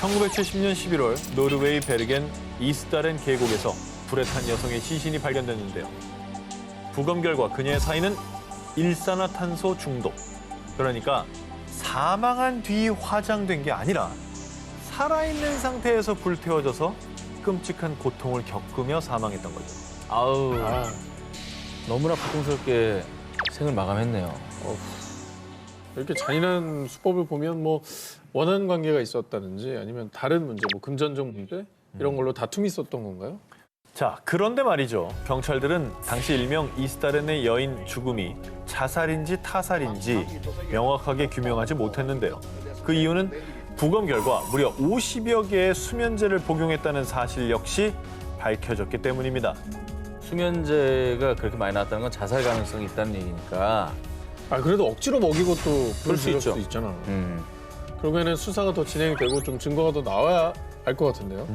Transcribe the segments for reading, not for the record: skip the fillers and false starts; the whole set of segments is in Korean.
1970년 11월 노르웨이 베르겐 이스다렌 계곡에서 불에 탄 여성의 시신이 발견됐는데요. 부검 결과 그녀의 사인은 일산화탄소 중독. 그러니까 사망한 뒤 화장된 게 아니라 살아있는 상태에서 불태워져서 끔찍한 고통을 겪으며 사망했던 거죠. 아우, 너무나 고통스럽게 생을 마감했네요. 이렇게 잔인한 수법을 보면 뭐 원한 관계가 있었다든지 아니면 다른 문제, 뭐 금전적 문제 이런 걸로 다툼이 있었던 건가요? 자, 그런데 말이죠. 경찰들은 당시 일명 이스다렌의 여인 죽음이 자살인지 타살인지 명확하게 규명하지 못했는데요. 그 이유는 부검 결과 무려 50여 개의 수면제를 복용했다는 사실 역시 밝혀졌기 때문입니다. 수면제가 그렇게 많이 나왔다는 건 자살 가능성이 있다는 얘기니까. 그래도 억지로 먹이고 또 그럴 수 불을 있죠. 수도 있잖아. 그러면은 수사가 더 진행이 되고 좀 증거가 더 나와야 알 것 같은데요.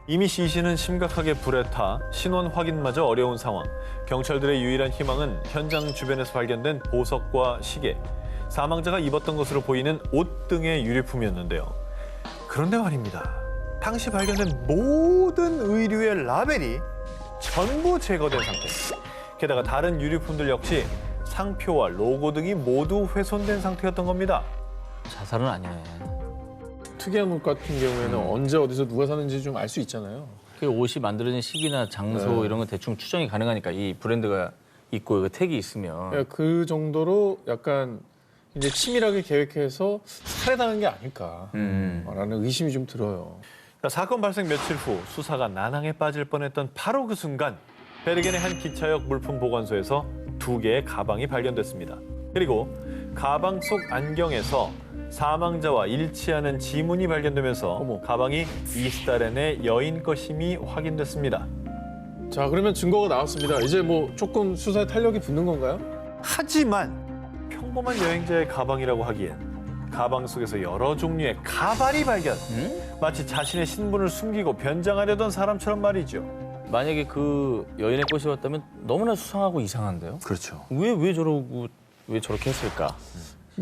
이미 시신은 심각하게 불에 타 신원 확인마저 어려운 상황. 경찰들의 유일한 희망은 현장 주변에서 발견된 보석과 시계, 사망자가 입었던 것으로 보이는 옷 등의 유류품이었는데요. 그런데 말입니다. 당시 발견된 모든 의류의 라벨이 전부 제거된 상태. 게다가 다른 유류품들 역시 상표와 로고 등이 모두 훼손된 상태였던 겁니다. 자살은 아니네. 특이한 옷 같은 경우에는 언제 어디서 누가 사는지 좀 알 수 있잖아요. 그 옷이 만들어진 시기나 장소 이런 건 대충 추정이 가능하니까 이 브랜드가 있고 그 택이 있으면. 그러니까 그 정도로 약간 이제 치밀하게 계획해서 살해당한 게 아닐까라는 의심이 좀 들어요. 자, 사건 발생 며칠 후 수사가 난항에 빠질 뻔했던 바로 그 순간 베르겐의 한 기차역 물품 보관소에서 2개의 가방이 발견됐습니다. 그리고 가방 속 안경에서 사망자와 일치하는 지문이 발견되면서 가방이 이스다렌의 여인 것임이 확인됐습니다. 자, 그러면 증거가 나왔습니다. 이제 뭐 조금 수사에 탄력이 붙는 건가요? 하지만 평범한 여행자의 가방이라고 하기엔 가방 속에서 여러 종류의 가발이 발견. 마치 자신의 신분을 숨기고 변장하려던 사람처럼 말이죠. 만약에 그 여인의 꽃이었다면 너무나 수상하고 이상한데요? 그렇죠. 왜 저러고 왜 저렇게 했을까?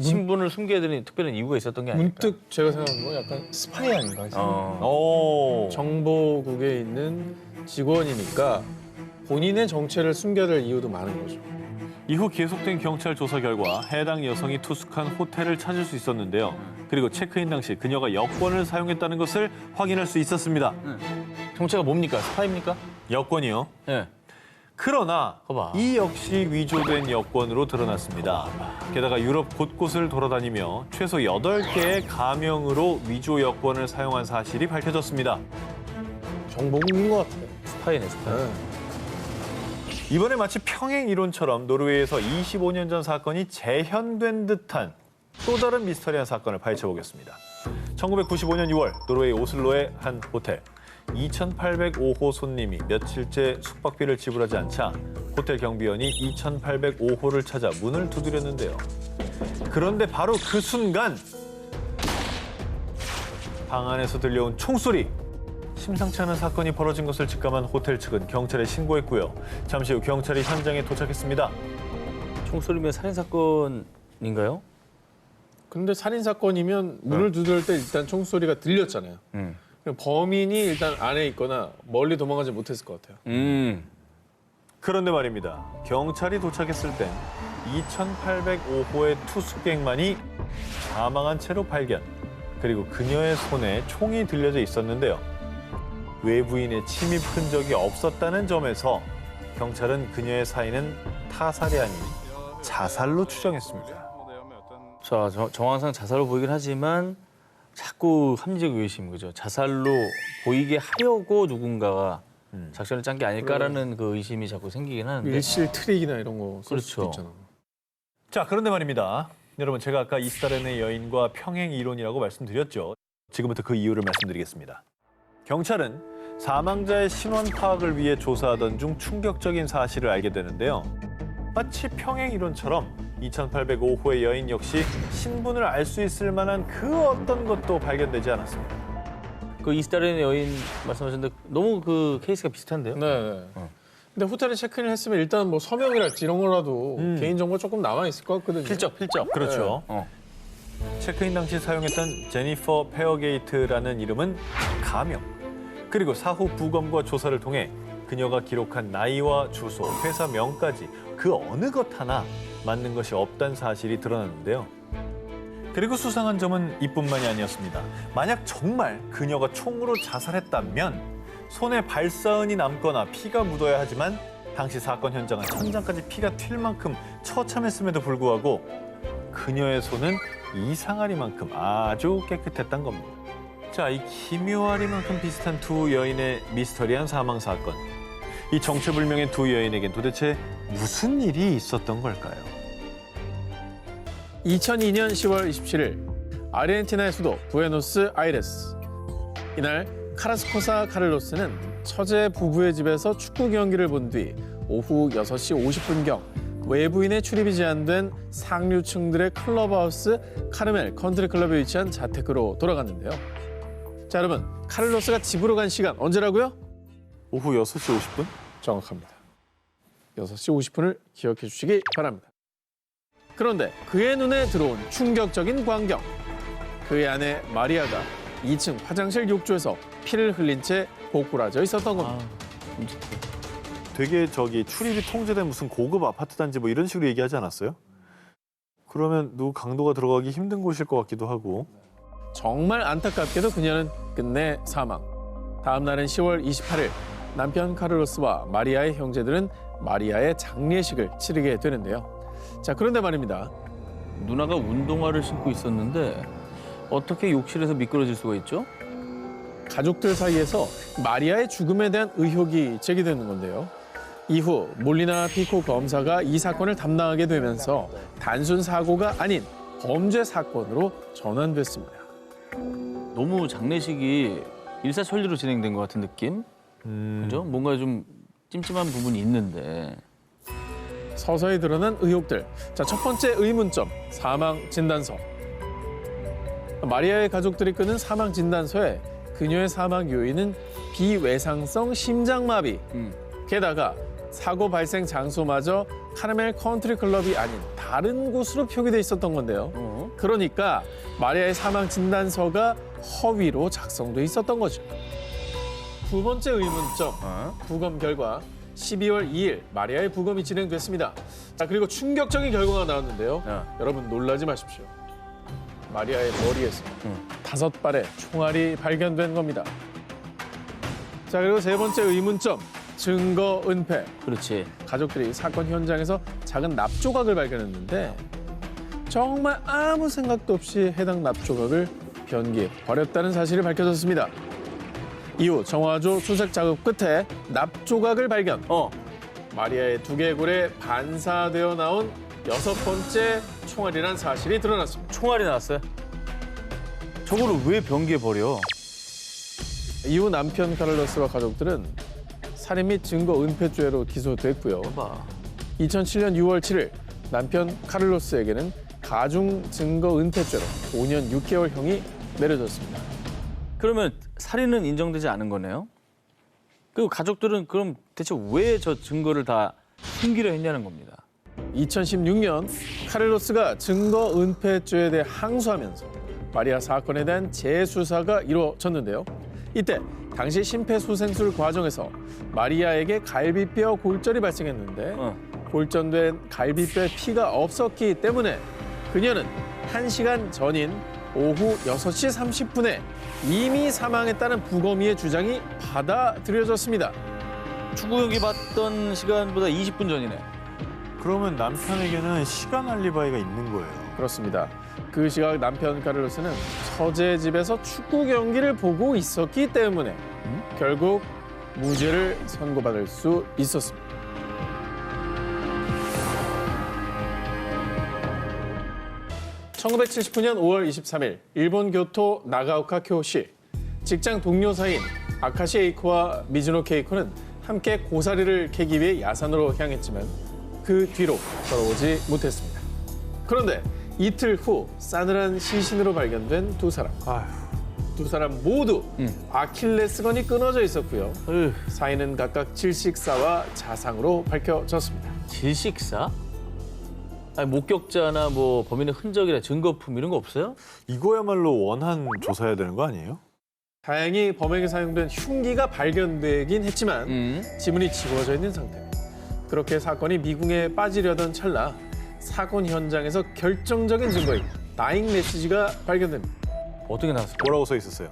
신분을 숨겨야 되는 특별한 이유가 있었던 게 아닐까? 문득 제가 생각한 건 약간 스파이 아닌가 싶어요. 오. 정보국에 있는 직원이니까 본인의 정체를 숨겨야 될 이유도 많은 거죠. 이후 계속된 경찰 조사 결과 해당 여성이 투숙한 호텔을 찾을 수 있었는데요. 그리고 체크인 당시 그녀가 여권을 사용했다는 것을 확인할 수 있었습니다. 정체가 뭡니까? 스파입니까? 여권이요. 네. 그러나 봐봐. 이 역시 위조된 여권으로 드러났습니다. 게다가 유럽 곳곳을 돌아다니며 최소 8개의 가명으로 위조 여권을 사용한 사실이 밝혀졌습니다. 정보국인 것 같아요. 스파이네, 스파이. 이번에 마치 평행 이론처럼 노르웨이에서 25년 전 사건이 재현된 듯한 또 다른 미스터리한 사건을 파헤쳐보겠습니다. 1995년 6월 노르웨이 오슬로의 한 호텔. 2805호 손님이 며칠째 숙박비를 지불하지 않자 호텔 경비원이 2805호를 찾아 문을 두드렸는데요. 그런데 바로 그 순간 방 안에서 들려온 총소리. 심상치 않은 사건이 벌어진 것을 직감한 호텔 측은 경찰에 신고했고요. 잠시 후 경찰이 현장에 도착했습니다. 총소리면 살인사건인가요? 근데 살인사건이면 문을 두드릴 때 일단 총소리가 들렸잖아요. 그럼 범인이 일단 안에 있거나 멀리 도망가지 못했을 것 같아요. 그런데 말입니다. 경찰이 도착했을 땐 2805호의 투숙객만이 사망한 채로 발견. 그리고 그녀의 손에 총이 들려져 있었는데요. 외부인의 침입 흔적이 없었다는 점에서 경찰은 그녀의 사인은 타살이 아닌 자살로 추정했습니다. 자, 정황상 자살로 보이긴 하지만 자꾸 합리적 의심, 그죠? 자살로 보이게 하려고 누군가가 작전을 짠 게 아닐까라는 그 의심이 자꾸 생기긴 하는데. 밀실 트릭이나 이런 거 쓸 수도 그렇죠. 있잖아. 자, 그런데 말입니다. 여러분, 제가 아까 이스다렌의 여인과 평행 이론이라고 말씀드렸죠. 지금부터 그 이유를 말씀드리겠습니다. 경찰은 사망자의 신원 파악을 위해 조사하던 중 충격적인 사실을 알게 되는데요. 마치 평행 이론처럼 2805호의 여인 역시 신분을 알 수 있을 만한 그 어떤 것도 발견되지 않았습니다. 그 이스다렌의 여인 말씀하셨는데 너무 그 케이스가 비슷한데요? 네. 근데 호텔에 체크인을 했으면 일단 뭐 서명이랄지 이런 거라도 개인정보 조금 남아 있을 것 같거든요. 필적. 그렇죠. 체크인 당시 사용했던 제니퍼 페어게이트라는 이름은 가명. 그리고 사후 부검과 조사를 통해 그녀가 기록한 나이와 주소, 회사 명까지 그 어느 것 하나 맞는 것이 없다는 사실이 드러났는데요. 그리고 수상한 점은 이뿐만이 아니었습니다. 만약 정말 그녀가 총으로 자살했다면 손에 발사은이 남거나 피가 묻어야 하지만 당시 사건 현장은 천장까지 피가 튈 만큼 처참했음에도 불구하고 그녀의 손은 이상하리만큼 아주 깨끗했던 겁니다. 자, 이 기묘하리만큼 비슷한 두 여인의 미스터리한 사망 사건. 이 정체불명의 두 여인에겐 도대체 무슨 일이 있었던 걸까요? 2002년 10월 27일 아르헨티나의 수도 부에노스아이레스. 이날 카라스코사 카를로스는 처제 부부의 집에서 축구 경기를 본 뒤 오후 6시 50분경 외부인의 출입이 제한된 상류층들의 클럽하우스 카르멜 컨트리클럽에 위치한 자택으로 돌아갔는데요. 자, 여러분, 카를로스가 집으로 간 시간 언제라고요? 오후 6시 50분? 정확합니다. 6시 50분을 기억해 주시기 바랍니다. 그런데 그의 눈에 들어온 충격적인 광경. 그의 아내 마리아가 2층 화장실 욕조에서 피를 흘린 채 고꾸라져 있었던 겁니다. 되게 출입이 통제된 무슨 고급 아파트 단지 뭐 이런 식으로 얘기하지 않았어요? 그러면 누구 강도가 들어가기 힘든 곳일 것 같기도 하고. 정말 안타깝게도 그녀는 끝내 사망. 다음 날은 10월 28일 남편 카를로스와 마리아의 형제들은 마리아의 장례식을 치르게 되는데요. 자, 그런데 말입니다. 누나가 운동화를 신고 있었는데 어떻게 욕실에서 미끄러질 수가 있죠? 가족들 사이에서 마리아의 죽음에 대한 의혹이 제기되는 건데요. 이후 몰리나 피코 검사가 이 사건을 담당하게 되면서 단순 사고가 아닌 범죄 사건으로 전환됐습니다. 너무 장례식이 일사천리로 진행된 것 같은 느낌? 그죠? 뭔가 좀 찜찜한 부분이 있는데. 서서히 드러난 의혹들. 자, 첫 번째 의문점, 사망 진단서. 마리아의 가족들이 끄는 사망 진단서에 그녀의 사망 요인은 비외상성 심장마비. 게다가 사고 발생 장소마저 카르멜 컨트리 클럽이 아닌 다른 곳으로 표기돼 있었던 건데요. 그러니까 마리아의 사망 진단서가 허위로 작성돼 있었던 거죠. 두 번째 의문점, 부검 결과 12월 2일 마리아의 부검이 진행됐습니다. 자, 그리고 충격적인 결과가 나왔는데요. 여러분 놀라지 마십시오. 마리아의 머리에서 5발의 총알이 발견된 겁니다. 자, 그리고 세 번째 의문점, 증거 은폐. 그렇지. 가족들이 사건 현장에서 작은 납조각을 발견했는데 정말 아무 생각도 없이 해당 납조각을 변기에 버렸다는 사실이 밝혀졌습니다. 이후 정화조 수색 작업 끝에 납조각을 발견. 마리아의 두개골에 반사되어 나온 6번째 총알이란 사실이 드러났습니다. 총알이 나왔어요? 저거를 왜 변기에 버려? 이후 남편 카를로스와 가족들은 살인 및 증거 은폐죄로 기소됐고요. 2007년 6월 7일 남편 카를로스에게는 가중 증거 은폐죄로 5년 6개월형이 내려졌습니다. 그러면 살인은 인정되지 않은 거네요? 그리고 가족들은 그럼 대체 왜 저 증거를 다 숨기려 했냐는 겁니다. 2016년 카를로스가 증거 은폐죄에 대해 항소하면서 마리아 사건에 대한 재수사가 이루어졌는데요. 이때 당시 심폐소생술 과정에서 마리아에게 갈비뼈 골절이 발생했는데 골절된 갈비뼈에 피가 없었기 때문에 그녀는 1시간 전인 오후 6시 30분에 이미 사망했다는 부검의의 주장이 받아들여졌습니다. 축구 경기 봤던 시간보다 20분 전이네. 그러면 남편에게는 시간 알리바이가 있는 거예요. 그렇습니다. 그 시각 남편 카를로스는 처제 집에서 축구 경기를 보고 있었기 때문에 결국 무죄를 선고받을 수 있었습니다. (1979년 5월 23일) 일본 교토 나가오카 교시. 직장 동료 사이인 아카시 에이코와 미즈노 케이코는 함께 고사리를 캐기 위해 야산으로 향했지만 그 뒤로 돌아오지 못했습니다. 그런데 이틀 후 싸늘한 시신으로 발견된 두 사람. 두 사람 모두 아킬레스건이 끊어져 있었고요. 사인은 각각 질식사와 자상으로 밝혀졌습니다. 질식사? 아니, 목격자나 뭐 범인의 흔적이나 증거품 이런 거 없어요? 이거야말로 원한 조사해야 되는 거 아니에요? 다행히 범행에 사용된 흉기가 발견되긴 했지만 지문이 지워져 있는 상태. 그렇게 사건이 미궁에 빠지려던 찰나 사건 현장에서 결정적인 증거인 다잉 메시지가 발견됩니다. 어떻게 나왔을까요? 뭐라고 써 있었어요?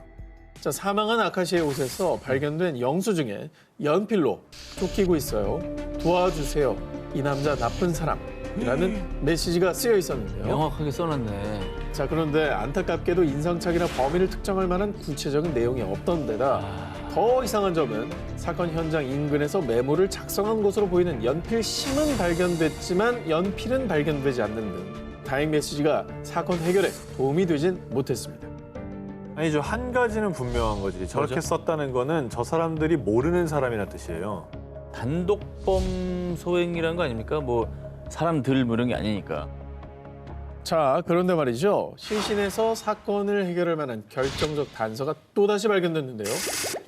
자, 사망한 아카시의 옷에서 발견된 영수 중에 연필로 쫓기고 있어요. 도와주세요. 이 남자 나쁜 사람이라는 메시지가 쓰여 있었는데요. 명확하게 써놨네. 자, 그런데 안타깝게도 인상착의나 범인을 특정할 만한 구체적인 내용이 없던 데다 더 이상한 점은 사건 현장 인근에서 메모를 작성한 것으로 보이는 연필 심은 발견됐지만 연필은 발견되지 않는 등 다행 메시지가 사건 해결에 도움이 되진 못했습니다. 아니죠. 한 가지는 분명한 거지. 저렇게 뭐죠? 썼다는 거는 저 사람들이 모르는 사람이란 뜻이에요. 단독범 소행이라는 거 아닙니까? 뭐 사람들 뭐 이런 게 아니니까. 자, 그런데 말이죠. 시신에서 사건을 해결할 만한 결정적 단서가 또다시 발견됐는데요.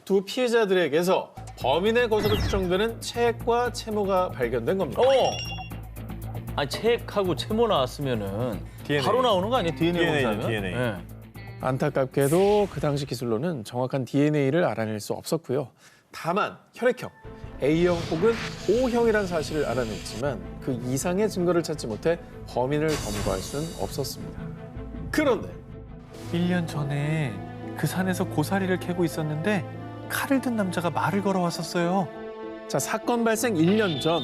두 피해자들에게서 범인의 것으로 추정되는 책과 채모가 발견된 겁니다. 아니, 책하고 채모 나왔으면은 DNA. 바로 나오는 거 아니에요? DNA DNA 죠, 검사면? DNA. 예. 안타깝게도 그 당시 기술로는 정확한 DNA를 알아낼 수 없었고요. 다만 혈액형 A형 혹은 O형이라는 사실을 알아냈지만 그 이상의 증거를 찾지 못해 범인을 검거할 수는 없었습니다. 그런데 1년 전에 그 산에서 고사리를 캐고 있었는데 칼을 든 남자가 말을 걸어왔었어요. 자, 사건 발생 1년 전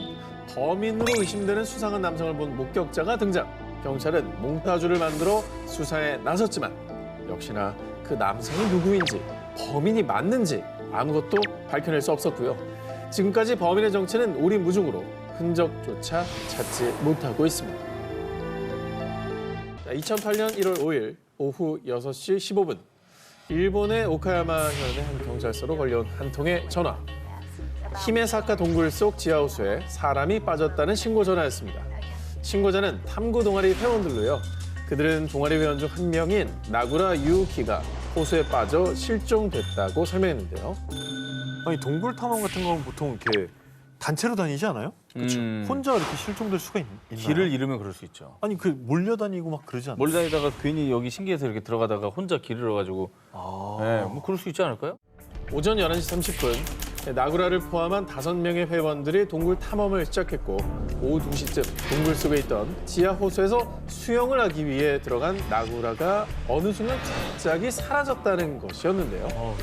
범인으로 의심되는 수상한 남성을 본 목격자가 등장. 경찰은 몽타주를 만들어 수사에 나섰지만 역시나 그 남성이 누구인지 범인이 맞는지 아무것도 밝혀낼 수 없었고요. 지금까지 범인의 정체는 오리무중으로 흔적조차 찾지 못하고 있습니다. 자, 2008년 1월 5일 오후 6시 15분 일본의 오카야마 현의 한 경찰서로 걸려온 한 통의 전화. 히메사카 동굴 속 지하호수에 사람이 빠졌다는 신고 전화였습니다. 신고자는 탐구 동아리 회원들로요. 그들은 동아리 회원 중 한 명인 나구라 유우키가 호수에 빠져 실종됐다고 설명했는데요. 아니 동굴 탐험 같은 건 보통 이렇게 단체로 다니지 않아요? 그렇죠. 혼자 이렇게 실종될 수가 있나요? 길을 잃으면 그럴 수 있죠. 아니 그 몰려다니고 막 그러지 않나요? 멀리 다니다가 괜히 여기 신기해서 이렇게 들어가다가 혼자 길 잃어가지고 네, 뭐 그럴 수 있지 않을까요? 오전 11시 30분 나구라를 포함한 5명의 회원들이 동굴 탐험을 시작했고 오후 2시쯤 동굴 속에 있던 지하 호수에서 수영을 하기 위해 들어간 나구라가 어느 순간 갑자기 사라졌다는 것이었는데요.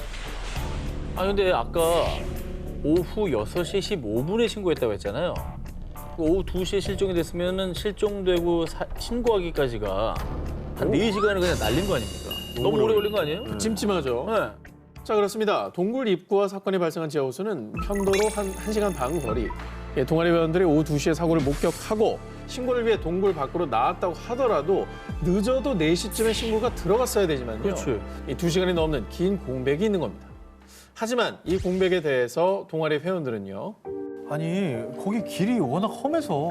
아 근데 아까 오후 6시 15분에 신고했다고 했잖아요. 오후 2시에 실종이 됐으면은 실종되고 신고하기까지가 한 4시간을 그냥 날린 거 아닙니까? 너무 오래 걸린 거 아니에요? 찜찜하죠. 네. 자, 그렇습니다. 동굴 입구와 사건이 발생한 지하 호수는 편도로 한 1시간 반 거리. 동아리 회원들이 오후 2시에 사고를 목격하고 신고를 위해 동굴 밖으로 나왔다고 하더라도 늦어도 4시쯤에 신고가 들어갔어야 되지만요. 그렇지. 이 2시간이 넘는 긴 공백이 있는 겁니다. 하지만 이 공백에 대해서 동아리 회원들은요. 아니 거기 길이 워낙 험해서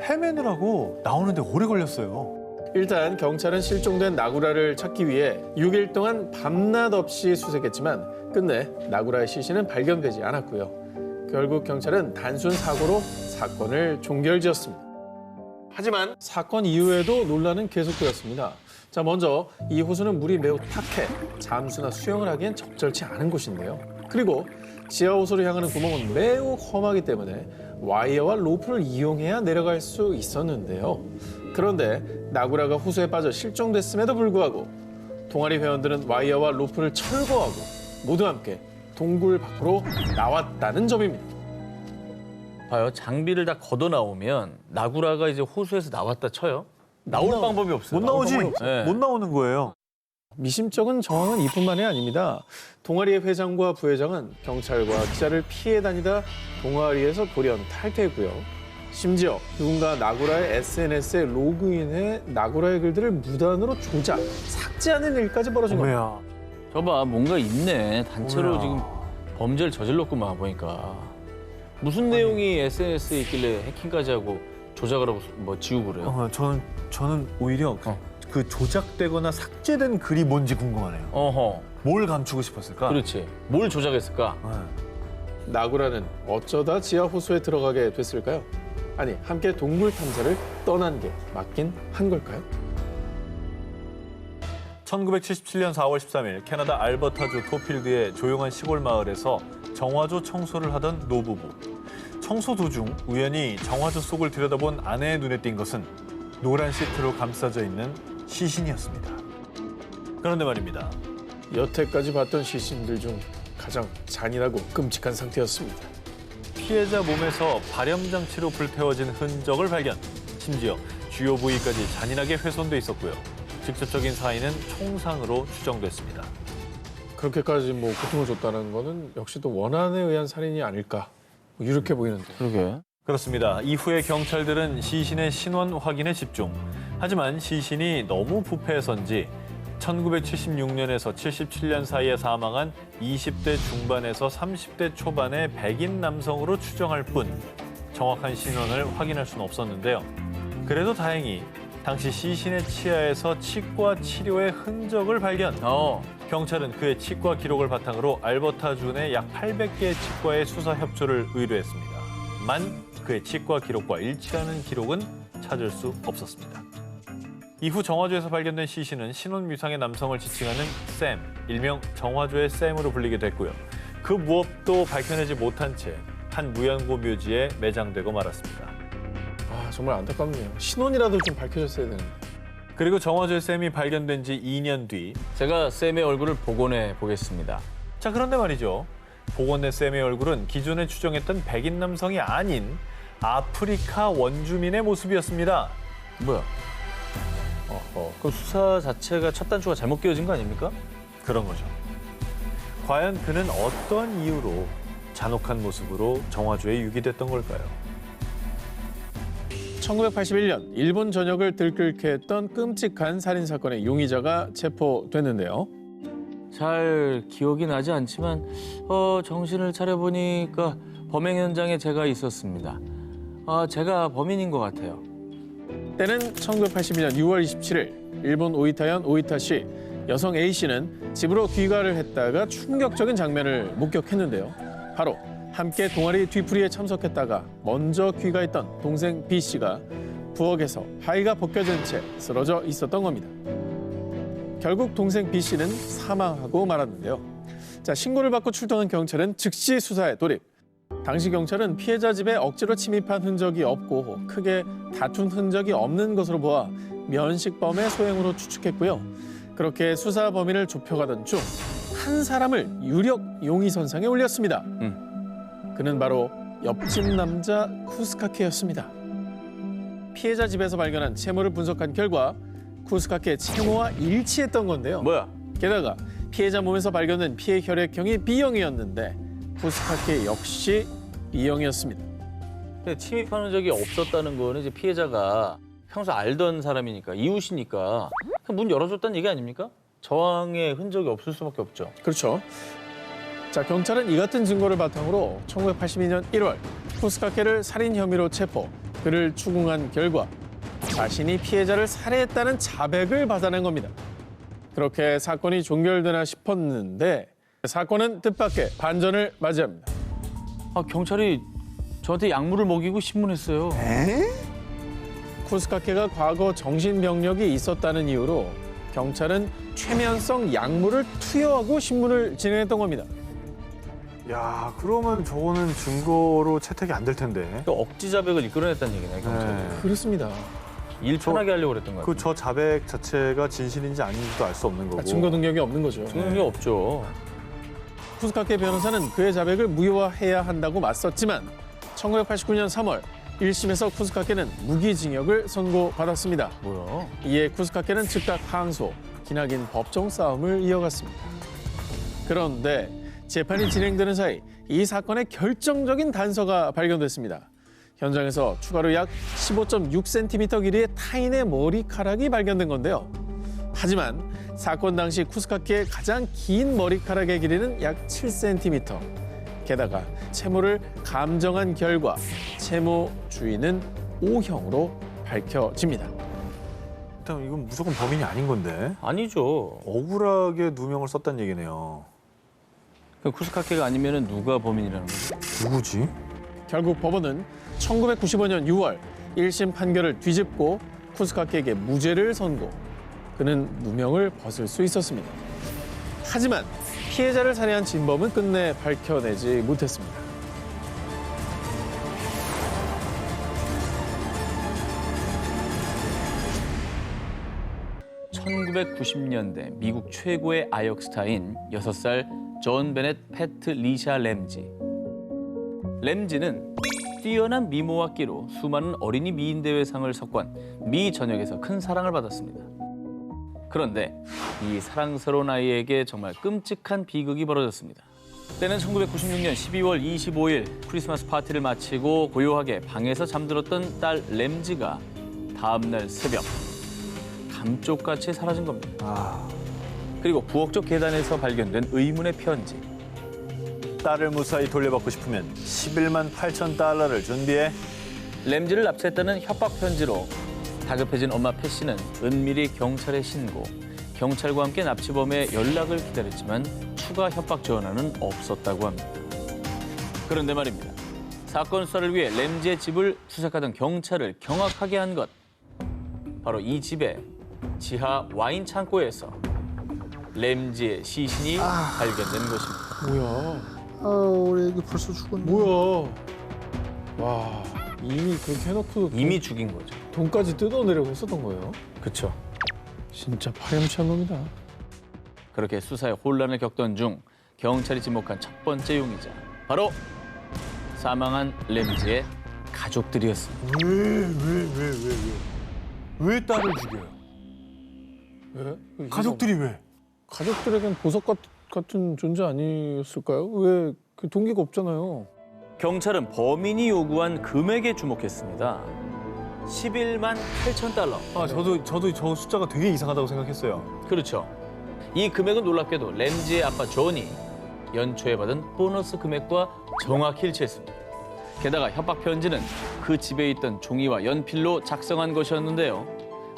헤매느라고 나오는데 오래 걸렸어요. 일단 경찰은 실종된 나구라를 찾기 위해 6일 동안 밤낮 없이 수색했지만 끝내 나구라의 시신은 발견되지 않았고요. 결국 경찰은 단순 사고로 사건을 종결지었습니다. 하지만 사건 이후에도 논란은 계속되었습니다. 자, 먼저 이 호수는 물이 매우 탁해 잠수나 수영을 하기엔 적절치 않은 곳인데요. 그리고 지하 호수로 향하는 구멍은 매우 험하기 때문에 와이어와 로프를 이용해야 내려갈 수 있었는데요. 그런데 나구라가 호수에 빠져 실종됐음에도 불구하고 동아리 회원들은 와이어와 로프를 철거하고 모두 함께 동굴 밖으로 나왔다는 점입니다. 봐요. 장비를 다 걷어 나오면 나구라가 이제 호수에서 나왔다 쳐요. 나올 방법이 없어요. 못 나오지. 네. 못 나오는 거예요. 미심쩍은 정황은 이뿐만이 아닙니다. 동아리의 회장과 부회장은 경찰과 기자를 피해 다니다 동아리에서 돌연 탈퇴했고요. 심지어 누군가 나구라의 SNS에 로그인해 나구라의 글들을 무단으로 조작, 삭제하는 일까지 벌어진 겁니다. 어머야. 저봐 뭔가 있네. 단체로 어머야. 지금 범죄를 저질렀구만 보니까. 무슨 내용이 SNS에 있길래 해킹까지 하고 조작을 하고 뭐 지우고 그래요? 저는 오히려 그 조작되거나 삭제된 글이 뭔지 궁금하네요. 어허. 뭘 감추고 싶었을까? 그렇지. 뭘 조작했을까? 네. 나구라는 어쩌다 지하 호수에 들어가게 됐을까요? 아니, 함께 동굴 탐사를 떠난 게 맞긴 한 걸까요? 1977년 4월 13일 캐나다 알버타주 토필드의 조용한 시골 마을에서 정화조 청소를 하던 노부부. 청소 도중 우연히 정화조 속을 들여다본 아내의 눈에 띈 것은 노란 시트로 감싸져 있는 시신이었습니다. 그런데 말입니다. 여태까지 봤던 시신들 중 가장 잔인하고 끔찍한 상태였습니다. 피해자 몸에서 발염장치로 불태워진 흔적을 발견. 심지어 주요 부위까지 잔인하게 훼손돼 있었고요. 직접적인 사인은 총상으로 추정됐습니다. 그렇게까지 뭐 고통을 줬다는 거는 역시 또 원한에 의한 살인이 아닐까 뭐 이렇게 보이는데. 그러게. 그렇습니다. 이후에 경찰들은 시신의 신원 확인에 집중. 하지만 시신이 너무 부패해서인지 1976년에서 77년 사이에 사망한 20대 중반에서 30대 초반의 백인 남성으로 추정할 뿐 정확한 신원을 확인할 수는 없었는데요. 그래도 다행히 당시 시신의 치아에서 치과 치료의 흔적을 발견. 경찰은 그의 치과 기록을 바탕으로 알버타주 내 약 800개의 치과에 수사 협조를 의뢰했습니다. 만 그의 치과 기록과 일치하는 기록은 찾을 수 없었습니다. 이후 정화조에서 발견된 시신은 신원 미상의 남성을 지칭하는 샘, 일명 정화조의 샘으로 불리게 됐고요. 그 무엇도 밝혀내지 못한 채 한 무연고 묘지에 매장되고 말았습니다. 아, 정말 안타깝네요. 신원이라도 좀 밝혀졌어야 되는데. 그리고 정화조의 샘이 발견된 지 2년 뒤. 제가 쌤의 얼굴을 복원해 보겠습니다. 자, 그런데 말이죠. 복원된 샘의 얼굴은 기존에 추정했던 백인 남성이 아닌 아프리카 원주민의 모습이었습니다. 뭐야? 그 수사 자체가 첫 단추가 잘못 끼워진 거 아닙니까? 그런 거죠. 과연 그는 어떤 이유로 잔혹한 모습으로 정화조에 유기됐던 걸까요? 1981년 일본 전역을 들끓게 했던 끔찍한 살인 사건의 용의자가 체포됐는데요. 잘 기억이 나지 않지만 정신을 차려보니까 범행 현장에 제가 있었습니다. 제가 범인인 것 같아요. 때는 1981년 6월 27일 일본 오이타현 오이타시 여성 A씨는 집으로 귀가를 했다가 충격적인 장면을 목격했는데요. 바로 함께 동아리 뒤풀이에 참석했다가 먼저 귀가했던 동생 B씨가 부엌에서 하의가 벗겨진 채 쓰러져 있었던 겁니다. 결국 동생 B씨는 사망하고 말았는데요. 자, 신고를 받고 출동한 경찰은 즉시 수사에 돌입. 당시 경찰은 피해자 집에 억지로 침입한 흔적이 없고 크게 다툰 흔적이 없는 것으로 보아 면식범의 소행으로 추측했고요. 그렇게 수사 범위를 좁혀가던 중 한 사람을 유력 용의선상에 올렸습니다. 그는 바로 옆집 남자 쿠스카케였습니다. 피해자 집에서 발견한 채모를 분석한 결과 쿠스카케 채모와 일치했던 건데요. 뭐야? 게다가 피해자 몸에서 발견된 피해 혈액형이 B형이었는데 쿠스카케 역시 B형이었습니다. 근데 침입하는 적이 없었다는 거는 이제 피해자가 평소 알던 사람이니까 이웃이니까 그냥 문 열어줬다는 얘기 아닙니까? 저항의 흔적이 없을 수밖에 없죠. 그렇죠. 자, 경찰은 이 같은 증거를 바탕으로 1982년 1월 쿠스카케를 살인 혐의로 체포, 그를 추궁한 결과 자신이 피해자를 살해했다는 자백을 받아낸 겁니다. 그렇게 사건이 종결되나 싶었는데 사건은 뜻밖의 반전을 맞이합니다. 경찰이 저한테 약물을 먹이고 신문했어요. 쿠스카케가 과거 정신병력이 있었다는 이유로 경찰은 최면성 약물을 투여하고 신문을 진행했던 겁니다. 야, 그러면 저거는 증거로 채택이 안 될 텐데. 그 억지 자백을 이끌어냈다는 얘기네, 경찰이. 네. 그렇습니다. 일 편하게 하려고 그랬던 거 같아요. 저 자백 자체가 진실인지 아닌지도 알 수 없는 거고. 증거 능력이 없는 거죠. 증명이 없죠. 쿠스카케 변호사는 그의 자백을 무효화해야 한다고 맞섰지만 1989년 3월 1심에서 쿠스카케는 무기징역을 선고받았습니다. 뭐야? 이에 쿠스카케는 즉각 항소, 기나긴 법정 싸움을 이어갔습니다. 그런데 재판이 진행되는 사이 이 사건의 결정적인 단서가 발견됐습니다. 현장에서 추가로 약 15.6cm 길이의 타인의 머리카락이 발견된 건데요. 하지만 사건 당시 쿠스카케의 가장 긴 머리카락의 길이는 약 7cm. 게다가 채모를 감정한 결과 채모 주인은 O형으로 밝혀집니다. 일단 이건 무조건 범인이 아닌 건데. 아니죠. 억울하게 누명을 썼다는 얘기네요. 그 쿠스카케가 아니면 누가 범인이라는 거죠? 누구지? 결국 법원은 1995년 6월 1심 판결을 뒤집고 쿠스카키에게 무죄를 선고. 그는 무명을 벗을 수 있었습니다. 하지만 피해자를 살해한 진범은 끝내 밝혀내지 못했습니다. (1990년대) 미국 최고의 아역 스타인 6살 존 베넷 패트 리샤 램지. 램지는 뛰어난 미모와 끼로 수많은 어린이 미인 대회상을 석권, 미 전역에서 큰 사랑을 받았습니다. 그런데 이 사랑스러운 아이에게 정말 끔찍한 비극이 벌어졌습니다. 때는 1996년 12월 25일 크리스마스 파티를 마치고 고요하게 방에서 잠들었던 딸 램지가 다음 날 새벽 감쪽같이 사라진 겁니다. 그리고 부엌쪽 계단에서 발견된 의문의 편지. 딸을 무사히 돌려받고 싶으면 11만 8천 달러를 준비해. 램지를 납치했다는 협박 편지로 다급해진 엄마 패 씨는 은밀히 경찰에 신고, 경찰과 함께 납치범의 연락을 기다렸지만 추가 협박 전화는 없었다고 합니다. 그런데 말입니다. 사건 수사를 위해 램지의 집을 수색하던 경찰을 경악하게 한 것. 바로 이 집의 지하 와인 창고에서 램지의 시신이 발견된 것입니다. 뭐야? 우리 애기 벌써 죽었네. 뭐야? 와, 이미 그렇게 해놓고 이미 죽인 거죠. 돈까지 뜯어내려고 했었던 거예요? 그렇죠. 진짜 파렴치한 놈이다. 그렇게 수사에 혼란을 겪던 중 경찰이 지목한 첫 번째 용의자. 바로 사망한 램지의 가족들이었습니다. 왜 딸을 죽여요? 왜? 가족들이 왜? 가족들에겐 보석 같은 존재 아니었을까요? 왜 그 동기가 없잖아요. 경찰은 범인이 요구한 금액에 주목했습니다. 11만 8천 달러. 저도 저 숫자가 되게 이상하다고 생각했어요. 그렇죠. 이 금액은 놀랍게도 램지의 아빠 존이 연초에 받은 보너스 금액과 정확히 일치했습니다. 게다가 협박 편지는 그 집에 있던 종이와 연필로 작성한 것이었는데요.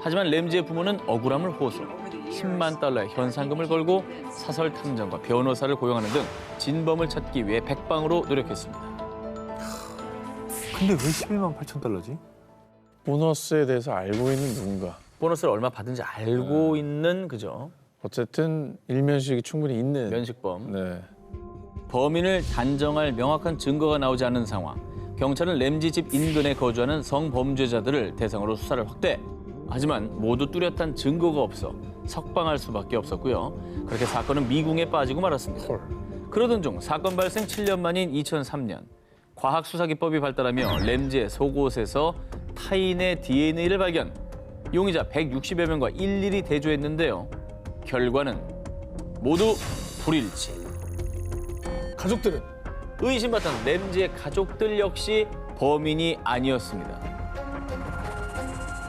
하지만 램지의 부모는 억울함을 호소, 10만 달러의 현상금을 걸고 사설 탐정과 변호사를 고용하는 등 진범을 찾기 위해 백방으로 노력했습니다. 근데 왜 11만 8천 달러지? 보너스에 대해서 알고 있는 누군가. 보너스를 얼마 받은지 알고 있는 그죠? 어쨌든 일면식이 충분히 있는. 면식범. 네. 범인을 단정할 명확한 증거가 나오지 않는 상황. 경찰은 램지 집 인근에 거주하는 성범죄자들을 대상으로 수사를 확대. 하지만 모두 뚜렷한 증거가 없어 석방할 수밖에 없었고요. 그렇게 사건은 미궁에 빠지고 말았습니다. 그러던 중 사건 발생 7년 만인 2003년 과학수사기법이 발달하며 램지의 속옷에서 타인의 DNA를 발견. 용의자 160여 명과 일일이 대조했는데요. 결과는 모두 불일치. 가족들은 의심받던 램지의 가족들 역시 범인이 아니었습니다.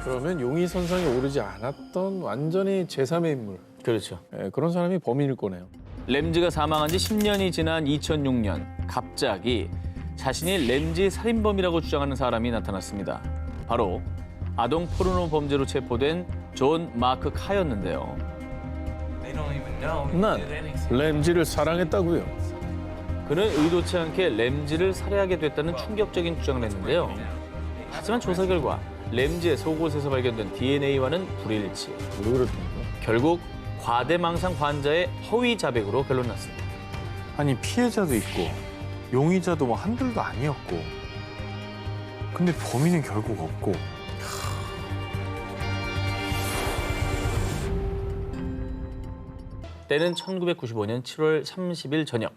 그러면 용의선상에 오르지 않았던 완전히 제3의 인물. 그렇죠. 네, 그런 사람이 범인일 거네요. 램지가 사망한 지 10년이 지난 2006년 갑자기 자신이 램지 살인범이라고 주장하는 사람이 나타났습니다. 바로 아동 포르노 범죄로 체포된 존 마크 카였는데요. 난 램지를 사랑했다고요. 그는 의도치 않게 램지를 살해하게 됐다는 충격적인 주장을 했는데요. 하지만 조사 결과 램지의 속옷에서 발견된 DNA와는 불일치. 왜 그랬던가? 결국 과대망상 환자의 허위 자백으로 결론났습니다. 아니 피해자도 있고 용의자도 뭐 한둘도 아니었고 근데 범인은 결국 없고 때는 1995년 7월 30일 저녁.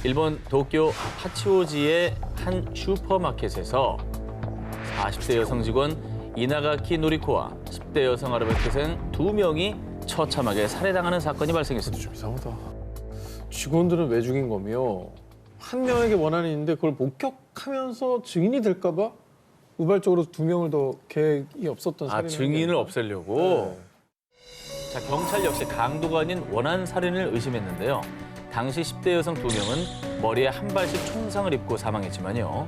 일본 도쿄 파치오지의 한 슈퍼마켓에서 40대 여성 직원 이나가키 노리코와 10대 여성 아르바이트생 2명이 처참하게 살해당하는 사건이 발생했습니다. 좀 이상하다. 직원들은 왜 죽인 거며 한 명에게 원한이 있는데 그걸 목격하면서 증인이 될까 봐 우발적으로 2명을 더 계획이 없었던 살인을 증인을 한 게 없애려고? 네. 자, 경찰 역시 강도가 아닌 원한 살인을 의심했는데요. 당시 10대 여성 2명은 머리에 한 발씩 총상을 입고 사망했지만요.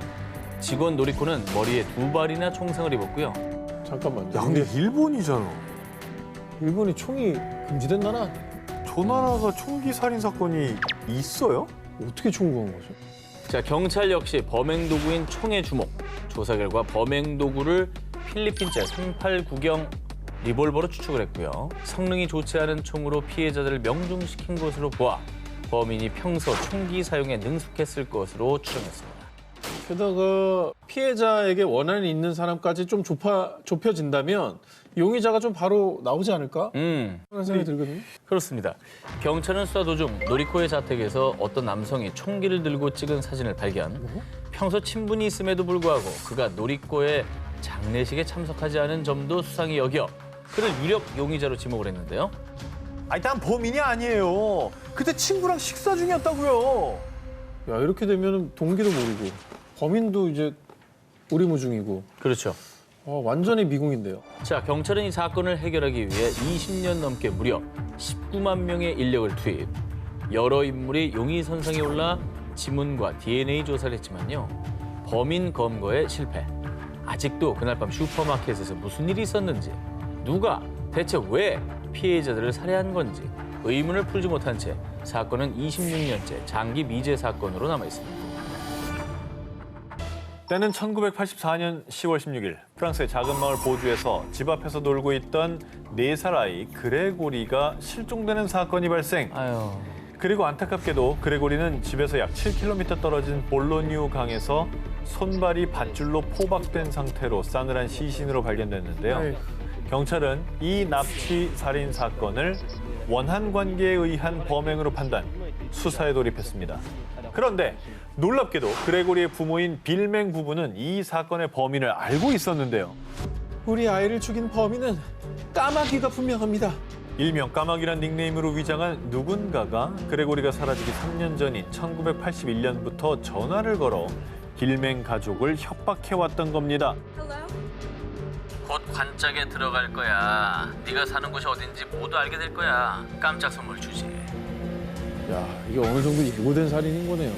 직원 노리코는 머리에 2발이나 총상을 입었고요. 잠깐만요. 야 근데 일본이잖아. 일본이 총이 금지된 나라 아니에요? 저 나라가 총기 살인 사건이 있어요? 어떻게 총구한 거죠? 자, 경찰 역시 범행 도구인 총에 주목. 조사 결과 범행 도구를 필리핀제 389경 리볼버로 추측을 했고요. 성능이 좋지 않은 총으로 피해자들을 명중시킨 것으로 보아 범인이 평소 총기 사용에 능숙했을 것으로 추정했습니다. 게다가 피해자에게 원한이 있는 사람까지 좀 좁혀진다면 용의자가 좀 바로 나오지 않을까? 그런 생각이 들거든요. 그렇습니다. 경찰은 수사 도중 노리코의 자택에서 어떤 남성이 총기를 들고 찍은 사진을 발견. 평소 친분이 있음에도 불구하고 그가 노리코의 장례식에 참석하지 않은 점도 수상히 여겨 그를 유력 용의자로 지목을 했는데요. 아니, 난 범인이 아니에요. 그때 친구랑 식사 중이었다고요. 야, 이렇게 되면 동기도 모르고 범인도 이제 우리무중이고 그렇죠. 완전히 미궁인데요. 자, 경찰은 이 사건을 해결하기 위해 20년 넘게 무려 19만 명의 인력을 투입. 여러 인물이 용의선상에 올라 지문과 DNA 조사를 했지만요. 범인 검거에 실패. 아직도 그날 밤 슈퍼마켓에서 무슨 일이 있었는지, 누가 대체 왜 피해자들을 살해한 건지 의문을 풀지 못한 채 사건은 26년째 장기 미제 사건으로 남아 있습니다. 때는 1984년 10월 16일 프랑스의 작은 마을 보주에서 집 앞에서 놀고 있던 4살 아이 그레고리가 실종되는 사건이 발생. 아유, 그리고 안타깝게도 그레고리는 집에서 약 7km 떨어진 볼로뉴 강에서 손발이 밧줄로 포박된 상태로 싸늘한 시신으로 발견됐는데요. 아이고. 경찰은 이 납치 살인 사건을 원한 관계에 의한 범행으로 판단, 수사에 돌입했습니다. 그런데 놀랍게도 그레고리의 부모인 빌맹 부부는 이 사건의 범인을 알고 있었는데요. 우리 아이를 죽인 범인은 까마귀가 분명합니다. 일명 까마귀란 닉네임으로 위장한 누군가가 그레고리가 사라지기 3년 전인 1981년부터 전화를 걸어 빌맹 가족을 협박해왔던 겁니다. 곧 관짝에 들어갈 거야. 네가 사는 곳이 어딘지 모두 알게 될 거야. 깜짝 선물 주지. 야, 이게 어느 정도 예고된 살인인 거네요.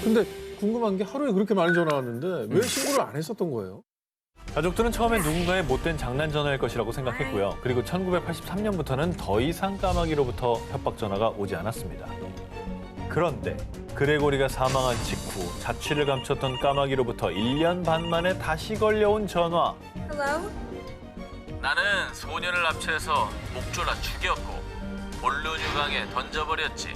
근데 궁금한 게 하루에 그렇게 많이 전화 왔는데 왜 신고를 안 했었던 거예요? 가족들은 처음엔 누군가의 못된 장난 전화일 것이라고 생각했고요. 그리고 1983년부터는 더 이상 까마귀로부터 협박 전화가 오지 않았습니다. 그런데 그레고리가 사망한 직후 자취를 감췄던 까마귀로부터 1년 반 만에 다시 걸려온 전화. 나는 소년을 납치해서 목졸라 죽였고 볼루뉴강에 던져버렸지.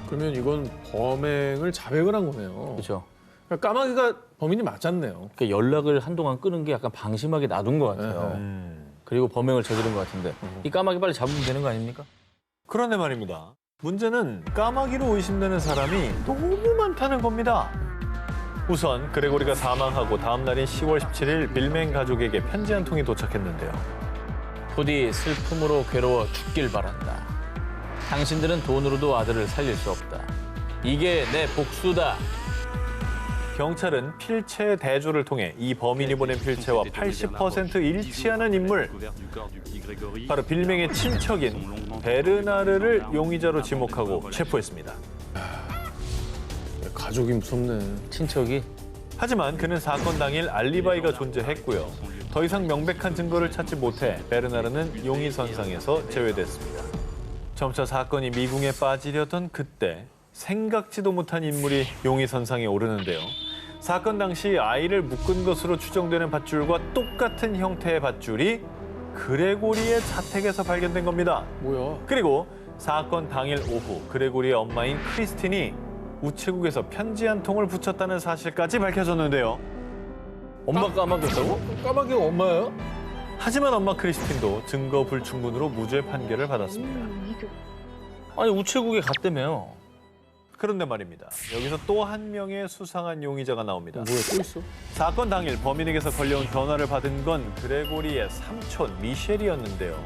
그러면 이건 범행을 자백을 한 거네요. 그렇죠. 그러니까 까마귀가 범인이 맞았네요. 그러니까 연락을 한동안 끊은 게 약간 방심하게 놔둔 것 같아요. 그리고 범행을 저지른 것 같은데 이 까마귀 빨리 잡으면 되는 거 아닙니까? 그런데 말입니다. 문제는 까마귀로 의심되는 사람이 너무 많다는 겁니다. 우선 그레고리가 사망하고 다음 날인 10월 17일 빌맹 가족에게 편지 한 통이 도착했는데요. 부디 슬픔으로 괴로워 죽길 바란다. 당신들은 돈으로도 아들을 살릴 수 없다. 이게 내 복수다. 경찰은 필체 대조를 통해 이 범인이 보낸 필체와 80% 일치하는 인물, 바로 빌맹의 친척인 베르나르를 용의자로 지목하고 체포했습니다. 가족이 무섭네. 친척이 하지만 그는 사건 당일 알리바이가 존재했고요. 더 이상 명백한 증거를 찾지 못해 베르나르는 용의선상에서 제외됐습니다. 점차 사건이 미궁에 빠지려던 그때 생각지도 못한 인물이 용의선상에 오르는데요. 사건 당시 아이를 묶은 것으로 추정되는 밧줄과 똑같은 형태의 밧줄이 그레고리의 자택에서 발견된 겁니다. 뭐야? 그리고 사건 당일 오후 그레고리의 엄마인 크리스틴이 우체국에서 편지 한 통을 붙였다는 사실까지 밝혀졌는데요. 엄마 까마귀였다고? 까마귀가 엄마예요? 하지만 엄마 크리스틴도 증거 불충분으로 무죄 판결을 받았습니다. 아니 우체국에 갔다며요. 그런데 말입니다. 여기서 또 한 명의 수상한 용의자가 나옵니다. 뭐야, 또 있어? 사건 당일 범인에게서 걸려온 전화를 받은 건 그레고리의 삼촌 미셸이었는데요.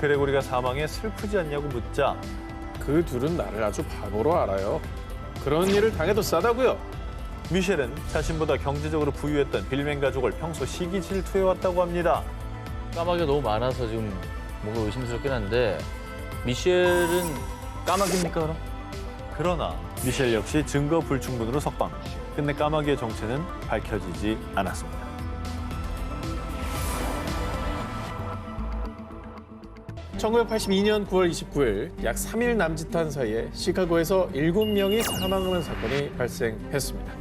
그레고리가 사망에 슬프지 않냐고 묻자 그 둘은 나를 아주 바보로 알아요. 그런 일을 당해도 싸다고요. 미셸은 자신보다 경제적으로 부유했던 빌맹 가족을 평소 시기 질투해왔다고 합니다. 까마귀가 너무 많아서 지금 뭔가 의심스럽긴 한데 미셸은 까마귀입니까 그럼? 그러나 미셸 역시 증거 불충분으로 석방. 끝내 까마귀의 정체는 밝혀지지 않았습니다. (1982년 9월 29일) 약 3일 남짓한 사이에 시카고에서 7명이 사망하는 사건이 발생했습니다.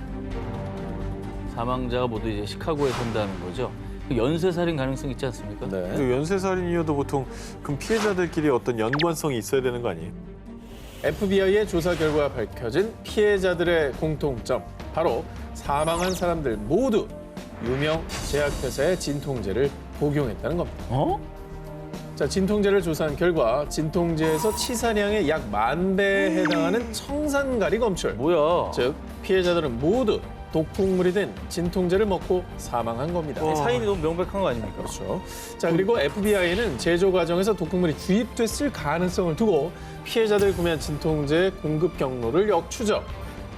사망자가 모두 이제 시카고에 산다는 거죠. 그 연쇄살인 가능성이 있지 않습니까? 네. 그 연쇄살인이어도 보통 그럼 피해자들끼리 어떤 연관성이 있어야 되는 거 아니에요? FBI의 조사 결과 밝혀진 피해자들의 공통점, 바로 사망한 사람들 모두 유명 제약회사의 진통제를 복용했다는 겁니다. 어? 자, 진통제를 조사한 결과 진통제에서 치사량의 약 10,000배에 해당하는 청산가리 검출. 뭐야? 즉, 피해자들은 모두 독극물이 된 진통제를 먹고 사망한 겁니다. 사인이 너무 명백한 거 아닙니까? 그렇죠. 자, 그리고 FBI는 제조 과정에서 독극물이 주입됐을 가능성을 두고 피해자들이 구매한 진통제 공급 경로를 역추적.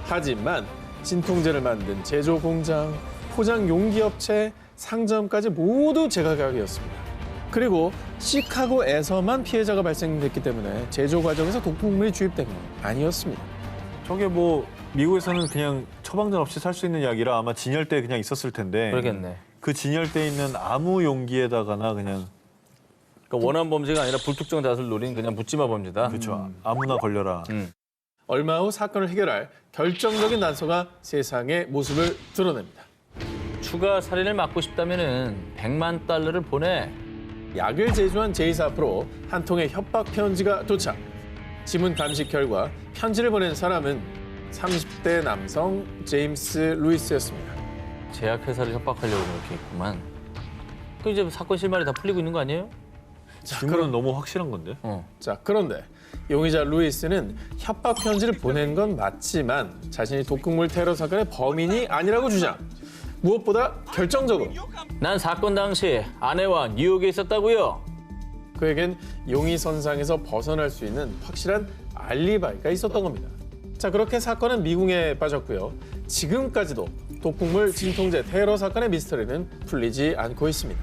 하지만 진통제를 만든 제조 공장, 포장 용기 업체, 상점까지 모두 제각각이었습니다. 그리고 시카고에서만 피해자가 발생됐기 때문에 제조 과정에서 독극물이 주입된 건 아니었습니다. 저게 뭐 미국에서는 그냥 처방전 없이 살 수 있는 약이라 아마 진열대에 그냥 있었을 텐데 그러겠네. 그 진열대에 있는 아무 용기에다가나 그냥 그러니까 원한 범죄가 아니라 불특정 다수를 노린 그냥 묻지마 범죄다. 그렇죠. 아무나 걸려라. 얼마 후 사건을 해결할 결정적인 단서가 세상의 모습을 드러냅니다. 추가 살인을 막고 싶다면은 100만 달러를 보내. 약을 제조한 제이사 앞으로 한 통의 협박 편지가 도착. 지문 감식 결과 편지를 보낸 사람은 30대 남성 제임스 루이스였습니다. 제약회사를 협박하려고 이렇게 했구만. 그 이제 사건 실마리 다 풀리고 있는 거 아니에요? 지금은 너무 확실한 건데. 자, 그런데 용의자 루이스는 협박 편지를 보낸 건 맞지만 자신이 독극물 테러 사건의 범인이 아니라고 주장. 무엇보다 결정적으로 난 사건 당시 아내와 뉴욕에 있었다고요. 그에겐 용의선상에서 벗어날 수 있는 확실한 알리바이가 있었던 겁니다. 자, 그렇게 사건은 미궁에 빠졌고요. 지금까지도 독극물 진통제 테러 사건의 미스터리는 풀리지 않고 있습니다.